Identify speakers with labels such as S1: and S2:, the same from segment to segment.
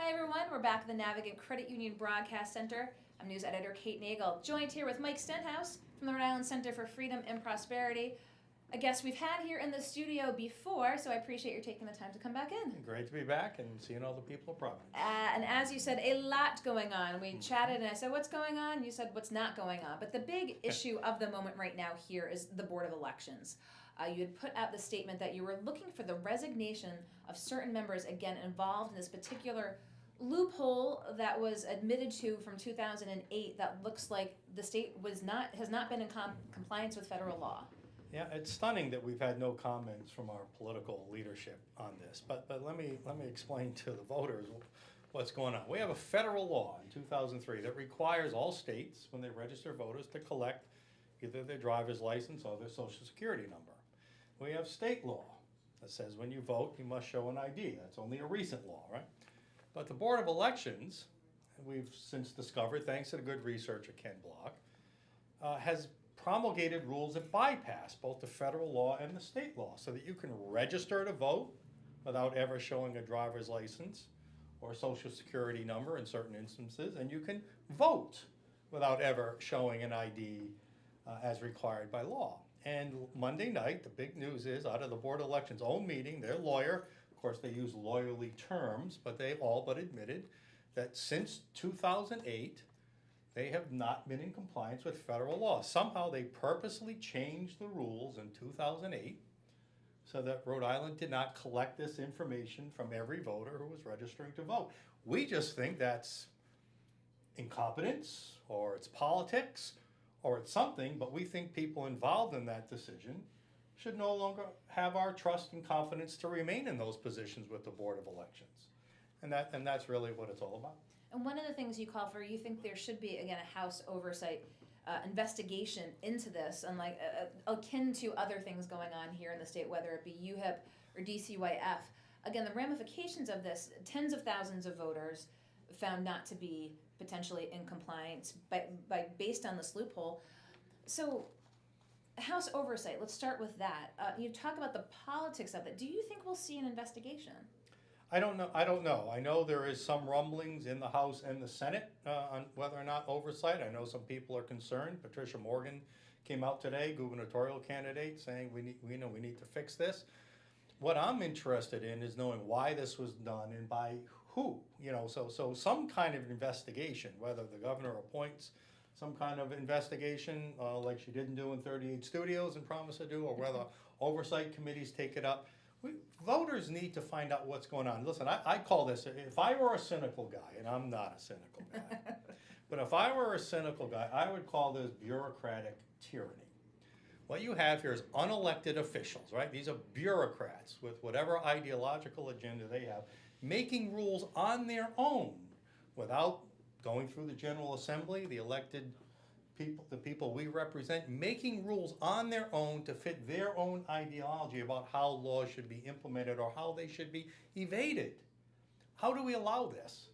S1: Hi everyone, we're back at the Navigant Credit Union Broadcast Center. I'm news editor Kate Nagel, joined here with Mike Stenhouse from the Rhode Island Center for Freedom and Prosperity. A guest we've had here in the studio before, so I appreciate you taking the time to come back in.
S2: Great to be back and seeing all the people of Providence.
S1: And as you said, a lot going on. We chatted and I said, what's going on? You said, what's not going on? But the big issue of the moment right now here is the Board of Elections. You had put out the statement that you were looking for the resignation of certain members, again, involved in this particular loophole that was admitted to from 2008 that looks like the state has not been in compliance with federal law.
S2: Yeah, it's stunning that we've had no comments from our political leadership on this. But let me explain to the voters what's going on. We have a federal law in 2003 that requires all states, when they register voters, to collect either their driver's license or their social security number. We have state law that says when you vote, you must show an ID. That's only a recent law, right? But the Board of Elections, we've since discovered, thanks to the good research of Ken Block, has promulgated rules that bypass both the federal law and the state law so that you can register to vote without ever showing a driver's license or a social security number in certain instances, and you can vote without ever showing an ID as required by law. And Monday night, the big news is out of the Board of Elections' own meeting, their lawyer, of course they use lawyerly terms, but they all but admitted that since 2008, they have not been in compliance with federal law. Somehow they purposely changed the rules in 2008 so that Rhode Island did not collect this information from every voter who was registering to vote. We just think that's incompetence, or it's politics, or it's something, but we think people involved in that decision should no longer have our trust and confidence to remain in those positions with the Board of Elections. And that's really what it's all about.
S1: And one of the things you call for, you think there should be, again, a House oversight investigation into this, unlike akin to other things going on here in the state, whether it be UHIP or DCYF. Again, the ramifications of this, tens of thousands of voters found not to be potentially in compliance based on this loophole. So House oversight, let's start with that. You talk about the politics of it. Do you think we'll see an investigation?
S2: I don't know. I know there is some rumblings in the House and the Senate on whether or not oversight. I know some people are concerned. Patricia Morgan came out today, gubernatorial candidate, saying we need to fix this. What I'm interested in is knowing why this was done and by who. So some kind of investigation, whether the governor appoints some kind of investigation like she didn't do in 38 Studios and promised to do, or whether oversight committees take it up. Voters need to find out what's going on. Listen, I call this, if I were a cynical guy, and I'm not a cynical guy, but if I were a cynical guy, I would call this bureaucratic tyranny. What you have here is unelected officials, right? These are bureaucrats with whatever ideological agenda they have, making rules on their own without going through the General Assembly, the elected people, the people we represent, making rules on their own to fit their own ideology about how laws should be implemented or how they should be evaded. How do we allow this?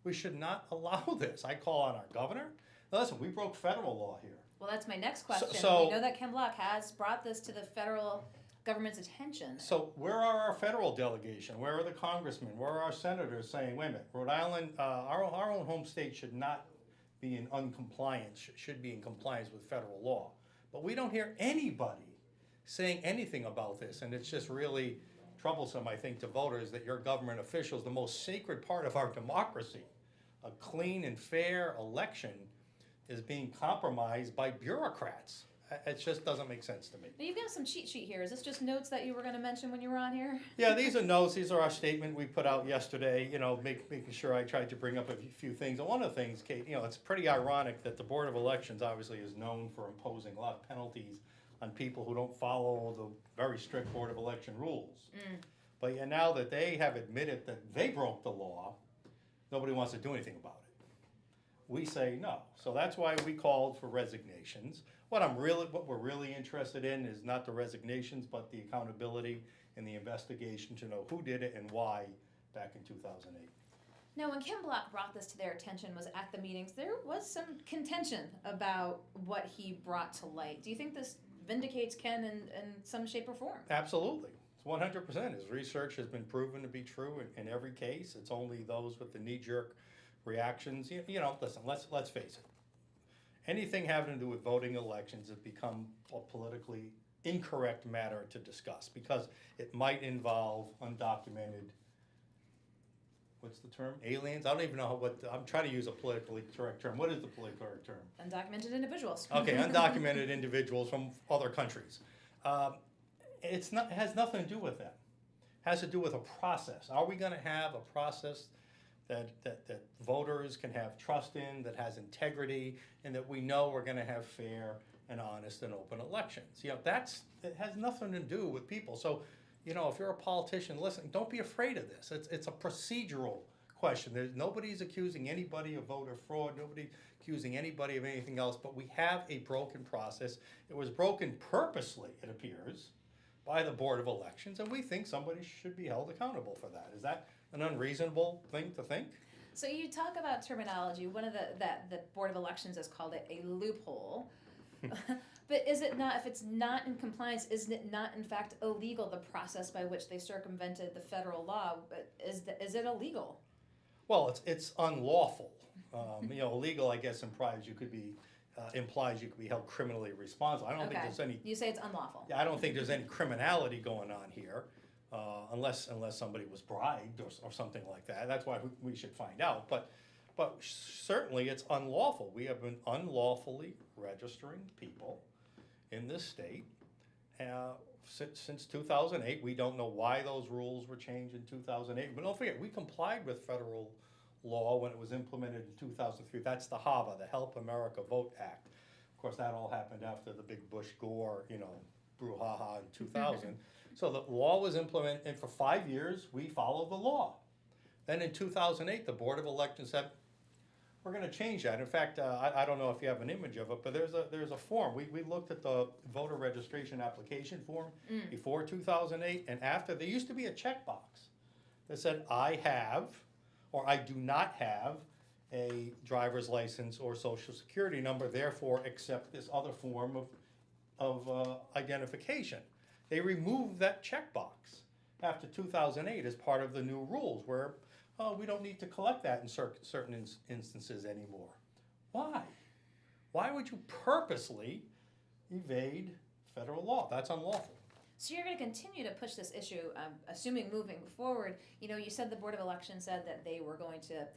S2: We should not allow this. I call on our governor. Now listen, we broke federal law here.
S1: Well, that's my next question.
S2: So
S1: we know that Ken Block has brought this to the federal government's attention.
S2: So where are our federal delegation? Where are the congressmen? Where are our senators saying, wait a minute, Rhode Island, our own home state should not be in uncompliance, should be in compliance with federal law. But we don't hear anybody saying anything about this, and it's just really troublesome, I think, to voters that your government officials, the most sacred part of our democracy, a clean and fair election, is being compromised by bureaucrats. It just doesn't make sense to me.
S1: Now you've got some cheat sheet here. Is this just notes that you were going to mention when you were on here?
S2: Yeah, these are notes. These are our statement we put out yesterday, making sure I tried to bring up a few things. And one of the things, Kate, it's pretty ironic that the Board of Elections obviously is known for imposing a lot of penalties on people who don't follow the very strict Board of Election rules. But yeah, now that they have admitted that they broke the law, nobody wants to do anything about it. We say no. So that's why we called for resignations. What we're really interested in is not the resignations, but the accountability and the investigation to know who did it and why back in 2008.
S1: Now, when Ken Block brought this to their attention, was at the meetings, there was some contention about what he brought to light. Do you think this vindicates Ken in some shape or form?
S2: Absolutely. 100%. His research has been proven to be true in every case. It's only those with the knee-jerk reactions. Listen, let's face it. Anything having to do with voting elections has become a politically incorrect matter to discuss because it might involve undocumented, what's the term? Aliens? I don't even know I'm trying to use a politically correct term. What is the politically correct term?
S1: Undocumented individuals.
S2: Okay, undocumented individuals from other countries. It has nothing to do with that. It has to do with a process. Are we going to have a process that voters can have trust in, that has integrity, and that we know we're going to have fair and honest and open elections? It has nothing to do with people. So, if you're a politician, listen, don't be afraid of this. It's a procedural question. Nobody's accusing anybody of voter fraud. Nobody's accusing anybody of anything else. But we have a broken process. It was broken purposely, it appears, by the Board of Elections, and we think somebody should be held accountable for that. Is that an unreasonable thing to think?
S1: So you talk about terminology. One of the Board of Elections has called it a loophole. But is it not, if it's not in compliance, isn't it not in fact illegal, the process by which they circumvented the federal law? Is it illegal?
S2: Well, it's unlawful. Illegal, I guess, implies you could be held criminally responsible. I don't think there's any.
S1: You say it's unlawful.
S2: Yeah, I don't think there's any criminality going on here, unless somebody was bribed or something like that. That's why we should find out. But certainly it's unlawful. We have been unlawfully registering people in this state since 2008. We don't know why those rules were changed in 2008. But don't forget, we complied with federal law when it was implemented in 2003. That's the HAVA, the Help America Vote Act. Of course, that all happened after the big Bush-Gore, brouhaha in 2000. So the law was implemented, and for 5 years, we followed the law. Then in 2008, the Board of Elections said, we're going to change that. In fact, I don't know if you have an image of it, but there's a form. We looked at the voter registration application form before 2008, and after. There used to be a checkbox that said, I have, or I do not have a driver's license or social security number, therefore accept this other form of identification. They removed that checkbox after 2008 as part of the new rules where we don't need to collect that in certain instances anymore. Why? Why would you purposely evade federal law? That's unlawful.
S1: So you're going to continue to push this issue, assuming moving forward. You said the Board of Elections said that they were going to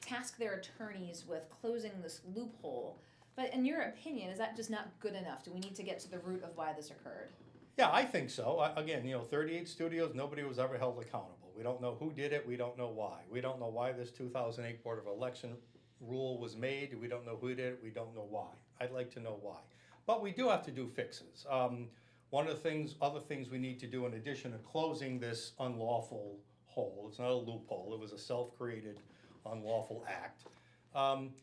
S1: task their attorneys with closing this loophole. But in your opinion, is that just not good enough? Do we need to get to the root of why this occurred?
S2: Yeah, I think so. Again, 38 studios, nobody was ever held accountable. We don't know who did it. We don't know why. We don't know why this 2008 Board of Election rule was made. We don't know who did it. We don't know why. I'd like to know why. But we do have to do fixes. One of the other things we need to do in addition to closing this unlawful hole, it's not a loophole, it was a self-created unlawful act,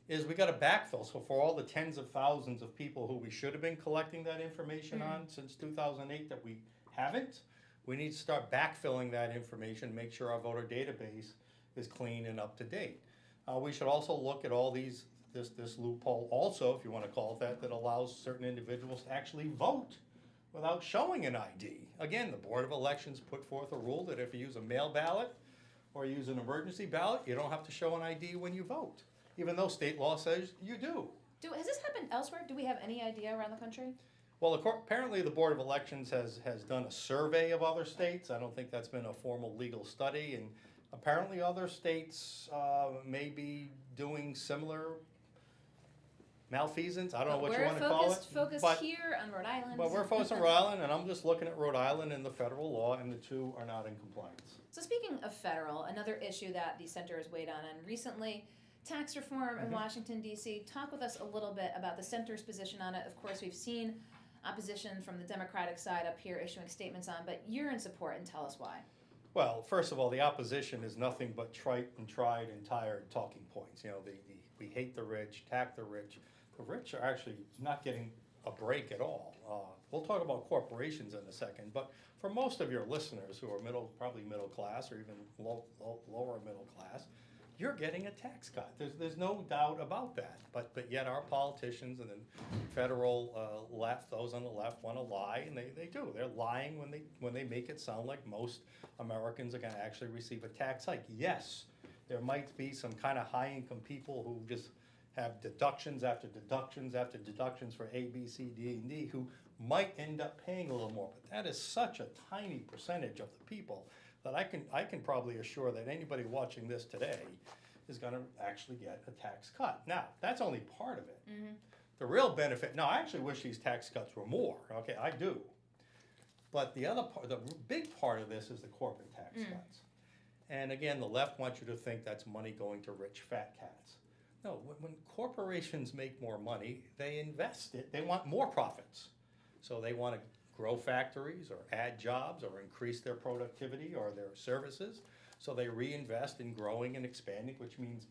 S2: is we got to backfill. So for all the tens of thousands of people who we should have been collecting that information on since 2008 that we haven't, we need to start backfilling that information, make sure our voter database is clean and up to date. We should also look at all this loophole also, if you want to call it that allows certain individuals to actually vote without showing an ID. Again, the Board of Elections put forth a rule that if you use a mail ballot or use an emergency ballot, you don't have to show an ID when you vote, even though state law says you do.
S1: Has this happened elsewhere? Do we have any idea around the country?
S2: Well, apparently the Board of Elections has done a survey of other states. I don't think that's been a formal legal study, and apparently other states may be doing similar malfeasance. I don't know what you want to call it.
S1: We're focused here on Rhode Island.
S2: But we're focused on Rhode Island, and I'm just looking at Rhode Island and the federal law, and the two are not in compliance.
S1: So speaking of federal, another issue that the center has weighed on, and recently, tax reform in Washington, D.C. Talk with us a little bit about the center's position on it. Of course, we've seen opposition from the Democratic side up here issuing statements on, but you're in support, and tell us why.
S2: Well, first of all, the opposition is nothing but trite and tried and tired talking points. We hate the rich, tax the rich. The rich are actually not getting a break at all. We'll talk about corporations in a second, but for most of your listeners who are probably middle class or even lower middle class, you're getting a tax cut. There's no doubt about that. But yet our politicians and the federal left, those on the left, want to lie, and they do. They're lying when they make it sound like most Americans are going to actually receive a tax hike. Yes, there might be some kind of high-income people who just have deductions after deductions after deductions for A, B, C, D, and D who might end up paying a little more. But that is such a tiny percentage of the people that I can probably assure that anybody watching this today is going to actually get a tax cut. Now, that's only part of it.
S1: Mm-hmm.
S2: The real benefit, now I actually wish these tax cuts were more, okay, I do. But the other part, the big part of this is the corporate tax cuts. And again, the left wants you to think that's money going to rich fat cats. No, when corporations make more money, they invest it, they want more profits. So they want to grow factories or add jobs or increase their productivity or their services. So they reinvest in growing and expanding, which means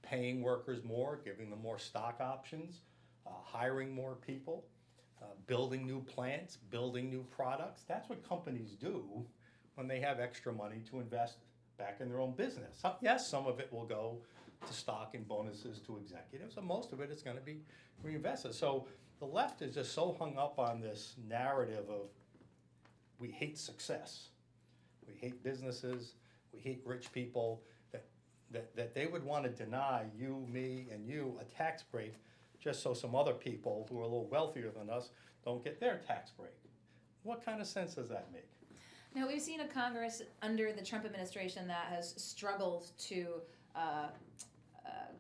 S2: paying workers more, giving them more stock options, hiring more people, building new plants, building new products. That's what companies do when they have extra money to invest back in their own business. Yes, some of it will go to stock and bonuses to executives, and most of it is going to be reinvested. So the left is just so hung up on this narrative of we hate success, we hate businesses, we hate rich people, that they would want to deny you, me, and you a tax break just so some other people who are a little wealthier than us don't get their tax break. What kind of sense does that make?
S1: Now, we've seen a Congress under the Trump administration that has struggled to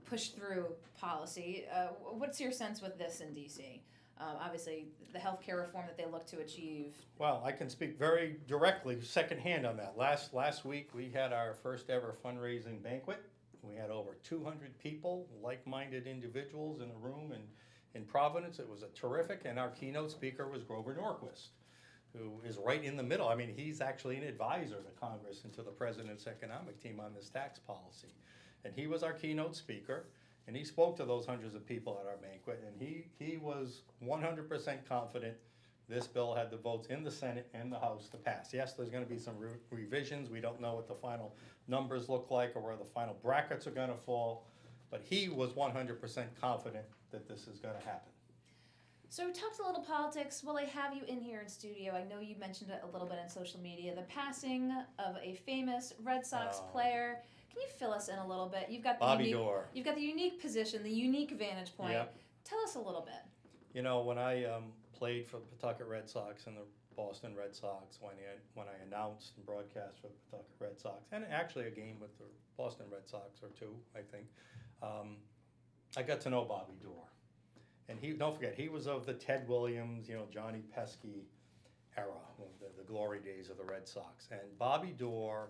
S1: push through policy. What's your sense with this in D.C.? Obviously, the healthcare reform that they look to achieve.
S2: Well, I can speak very directly, secondhand on that. Last week, we had our first ever fundraising banquet. We had over 200 people, like-minded individuals in a room in Providence. It was a terrific, and our keynote speaker was Grover Norquist, who is right in the middle. I mean, he's actually an advisor to Congress and to the president's economic team on this tax policy. And he was our keynote speaker, and he spoke to those hundreds of people at our banquet, and he was 100% confident this bill had the votes in the Senate and the House to pass. Yes, there's going to be some revisions. We don't know what the final numbers look like or where the final brackets are going to fall, but he was 100% confident that this is going to happen.
S1: So we talked a little politics. While I have you in here in studio, I know you mentioned it a little bit on social media, the passing of a famous Red Sox player. Can you fill us in a little bit? You've got the
S2: Bobby Doerr.
S1: You've got the unique position, the unique vantage point.
S2: Yep.
S1: Tell us a little bit.
S2: You know, when I played for the Pawtucket Red Sox and the Boston Red Sox, when I announced and broadcast for the Pawtucket Red Sox, and actually a game with the Boston Red Sox or two, I think, I got to know Bobby Doerr. And don't forget, he was of the Ted Williams, Johnny Pesky era, the glory days of the Red Sox. And Bobby Doerr,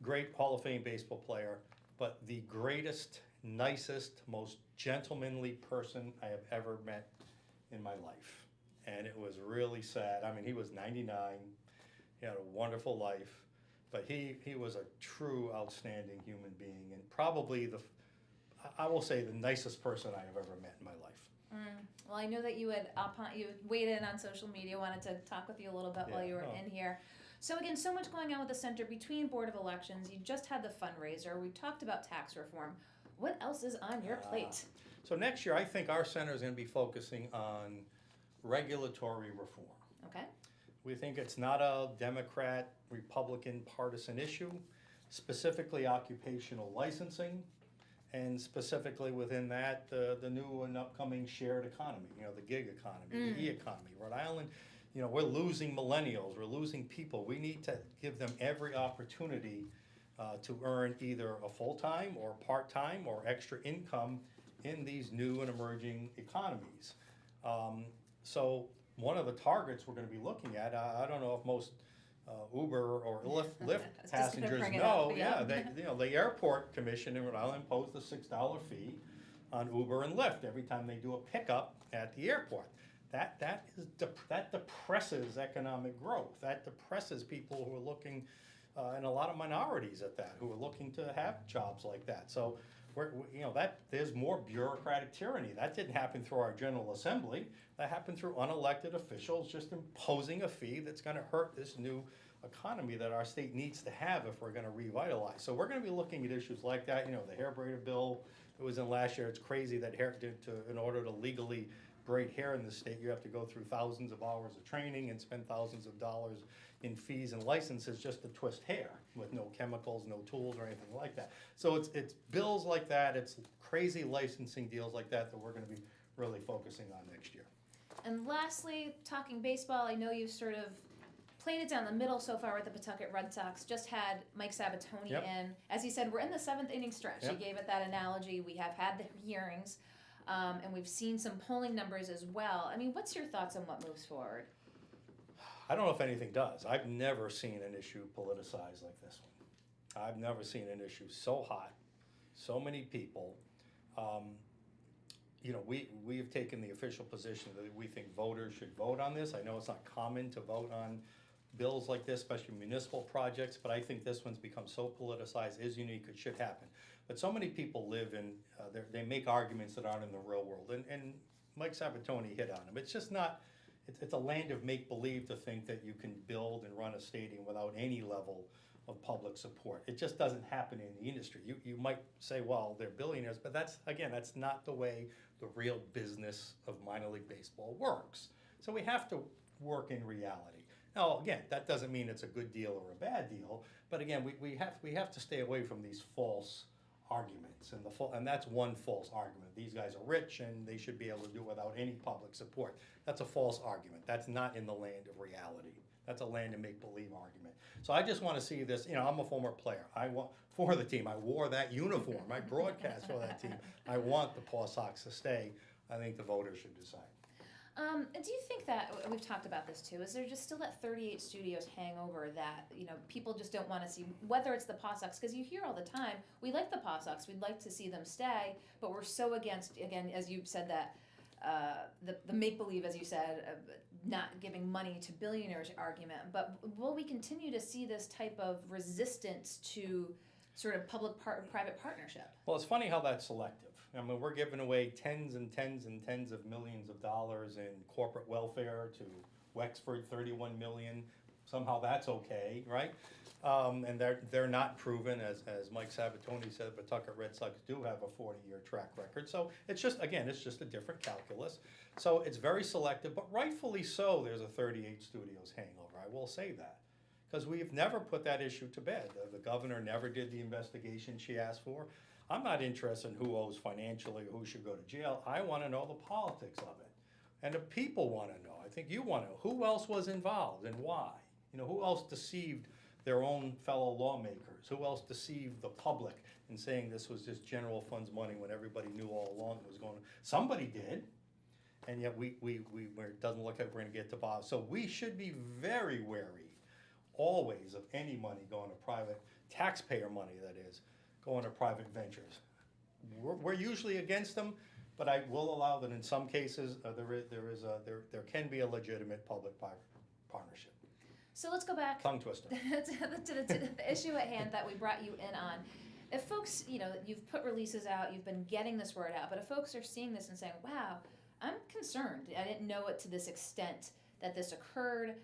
S2: great Hall of Fame baseball player, but the greatest, nicest, most gentlemanly person I have ever met in my life. And it was really sad. I mean, he was 99. He had a wonderful life, but he was a true outstanding human being, and probably I will say the nicest person I have ever met in my life.
S1: Well, I know that you weighed in on social media, wanted to talk with you a little bit while you were in here. So again, so much going on with the center between Board of Elections. You just had the fundraiser. We talked about tax reform. What else is on your plate?
S2: So next year, I think our center is going to be focusing on regulatory reform.
S1: Okay.
S2: We think it's not a Democrat, Republican partisan issue, specifically occupational licensing, and specifically within that, the new and upcoming shared economy, the gig economy, the e-economy. Rhode Island, we're losing millennials, we're losing people. We need to give them every opportunity to earn either a full-time or part-time or extra income in these new and emerging economies. So one of the targets we're going to be looking at, I don't know if most Uber or Lyft passengers know, the airport commission in Rhode Island imposed a $6 fee on Uber and Lyft every time they do a pickup at the airport. That depresses economic growth. That depresses people who are looking, and a lot of minorities at that, who are looking to have jobs like that. So there's more bureaucratic tyranny. That didn't happen through our General Assembly. That happened through unelected officials just imposing a fee that's going to hurt this new economy that our state needs to have if we're gonna revitalize. So we're gonna be looking at issues like that, the hair braider bill that was in last year. It's crazy that in order to legally braid hair in the state, you have to go through thousands of hours of training and spend thousands of dollars in fees and licenses just to twist hair with no chemicals, no tools or anything like that. So it's bills like that, it's crazy licensing deals like that we're gonna be really focusing on next year.
S1: And lastly, talking baseball, I know you've sort of played it down the middle so far with the Pawtucket Red Sox. Just had Mike Sabatoni
S2: Yep.
S1: in. As he said, we're in the 7th inning stretch.
S2: Yep.
S1: He gave it that analogy. We have had the hearings, and we've seen some polling numbers as well. I mean, what's your thoughts on what moves forward?
S2: I don't know if anything does. I've never seen an issue politicized like this one. I've never seen an issue so hot, so many people. We have taken the official position that we think voters should vote on this. I know it's not common to vote on bills like this, especially municipal projects, but I think this one's become so politicized, is unique, it should happen. But so many people live in, they make arguments that aren't in the real world, and Mike Sabatoni hit on them. It's just not, it's a land of make-believe to think that you can build and run a stadium without any level of public support. It just doesn't happen in the industry. You might say, well, they're billionaires, but that's not the way the real business of minor league baseball works. So we have to work in reality. Now, again, that doesn't mean it's a good deal or a bad deal, but again, we have to stay away from these false arguments, and that's one false argument. These guys are rich and they should be able to do it without any public support. That's a false argument. That's not in the land of reality. That's a land of make-believe argument. So I just want to see this, I'm a former player. For the team, I wore that uniform. I broadcast for that team. I want the Paw Sox to stay. I think the voters should decide.
S1: Do you think that, we've talked about this too, is there just still that 38 studios hangover that, people just don't want to see, whether it's the Paw Sox, because you hear all the time, we like the Paw Sox, we'd like to see them stay, but we're so against, again, as you said, that the make-believe, as you said, not giving money to billionaires argument, but will we continue to see this type of resistance to sort of public-private partnership?
S2: Well, it's funny how that's selective. I mean, we're giving away tens and tens and tens of millions of dollars in corporate welfare to Wexford, 31 million. Somehow that's okay, right? And they're not proven, as Mike Sabatoni said, Pawtucket Red Sox do have a 40-year track record. So it's just a different calculus. So it's very selective, but rightfully so, there's a 38 studios hangover. I will say that. Because we've never put that issue to bed. The governor never did the investigation she asked for. I'm not interested in who owes financially or who should go to jail. I want to know the politics of it. And the people want to know. I think you want to know. Who else was involved and why? Who else deceived their own fellow lawmakers? Who else deceived the public in saying this was just general funds money when everybody knew all along it was going to? Somebody did. And yet it doesn't look like we're going to get to bottom. So we should be very wary always of any money going to private, taxpayer money that is, going to private ventures. We're usually against them, but I will allow that in some cases there can be a legitimate public-private partnership.
S1: So let's go back
S2: Tongue twister.
S1: to the issue at hand that we brought you in on. If folks, you've put releases out, you've been getting this word out, but if folks are seeing this and saying, wow, I'm concerned, I didn't know it to this extent that this occurred,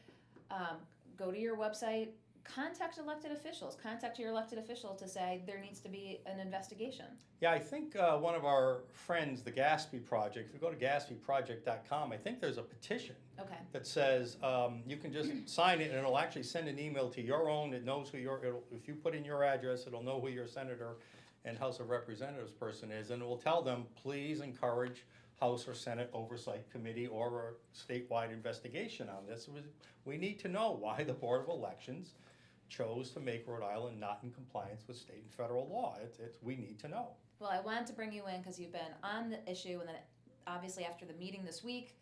S1: go to your website, contact your elected official to say there needs to be an investigation.
S2: Yeah, I think one of our friends, the Gatsby Project, if you go to GatsbyProject.com, I think there's a petition that says you can just sign it and it'll actually send an email to your own. It knows if you put in your address, it'll know who your senator and House of Representatives person is, and it will tell them, please encourage House or Senate Oversight Committee or a statewide investigation on this. We need to know why the Board of Elections chose to make Rhode Island not in compliance with state and federal law. We need to know.
S1: Well, I wanted to bring you in because you've been on the issue, and then obviously after the meeting this week,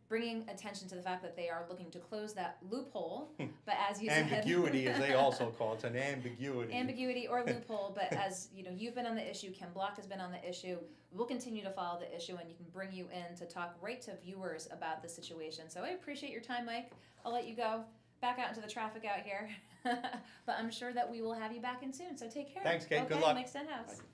S1: bringing attention to the fact that they are looking to close that loophole. But as you said,
S2: ambiguity, as they also call it, it's an ambiguity.
S1: Ambiguity or loophole. But as you've been on the issue. Ken Block has been on the issue. We'll continue to follow the issue, and you can bring you in to talk right to viewers about the situation. So I appreciate your time, Mike. I'll let you go back out into the traffic out here. But I'm sure that we will have you back in soon. So take care.
S2: Thanks, Kate.
S1: Okay,
S2: Good luck.
S1: Mike Stenhouse.
S2: Bye.